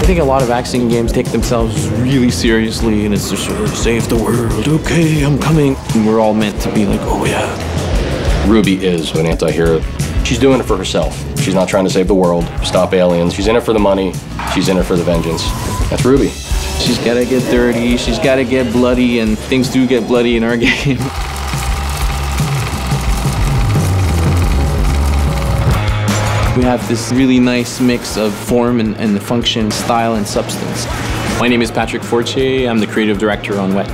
I think a lot of action games take themselves really seriously, and it's just sort of save the world, okay, I'm coming. And we're all meant to be like, oh yeah. Ruby is an anti-hero. She's doing it for herself. She's not trying to save the world, stop aliens. She's in it for the money. She's in it for the vengeance. That's Ruby. She's gotta get dirty, she's gotta get bloody, and things do get bloody in our game. We have this really nice mix of form and function, style and substance. My name is Patrick Fortier. I'm the creative director on WET.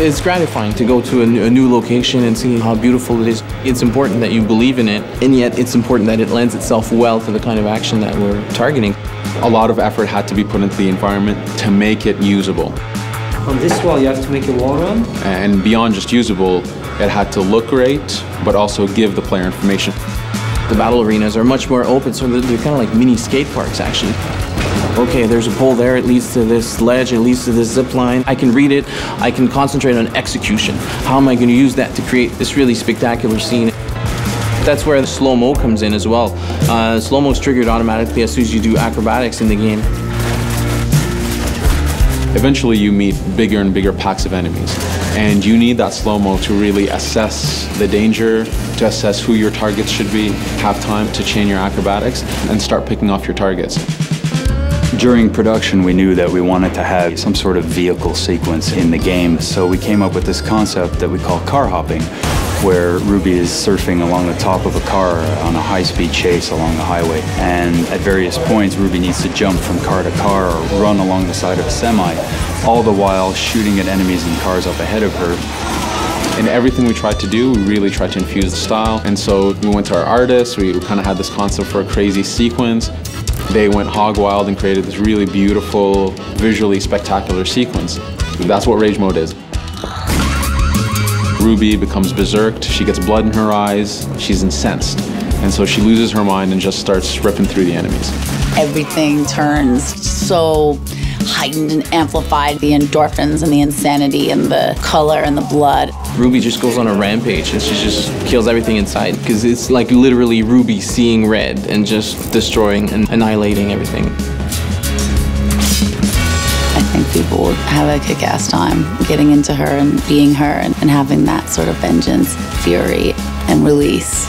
It's gratifying to go to a new location and see how beautiful it is. It's important that you believe in it, and yet it's important that it lends itself well to the kind of action that we're targeting. A lot of effort had to be put into the environment to make it usable. On this wall, you have to make a wall run. And beyond just usable, it had to look great, but also give the player information. The battle arenas are much more open, so they're kind of like mini skate parks, actually. Okay, there's a pole there, it leads to this ledge, it leads to this zip line. I can read it, I can concentrate on execution. How am I going to use that to create this really spectacular scene? That's where the slow-mo comes in as well. Slow-mo is triggered automatically as soon as you do acrobatics in the game. Eventually you meet bigger and bigger packs of enemies, and you need that slow-mo to really assess the danger, to assess who your targets should be, have time to chain your acrobatics, and start picking off your targets. During production, we knew that we wanted to have some sort of vehicle sequence in the game, so we came up with this concept that we call car hopping, where Ruby is surfing along the top of a car on a high-speed chase along the highway. And at various points, Ruby needs to jump from car to car or run along the side of a semi, all the while shooting at enemies and cars up ahead of her. In everything we tried to do, we really tried to infuse the style. And so we went to our artists, we kind of had this concept for a crazy sequence. They went hog wild and created this really beautiful, visually spectacular sequence. That's what Rage Mode is. Ruby becomes berserked, she gets blood in her eyes, she's incensed. And so she loses her mind and just starts ripping through the enemies. Everything turns so heightened and amplified. The endorphins and the insanity and the color and the blood. Ruby just goes on a rampage and she just kills everything inside, because it's like literally Ruby seeing red and just destroying and annihilating everything. I think people would have a kick-ass time getting into her and being her and having that sort of vengeance, fury, and release.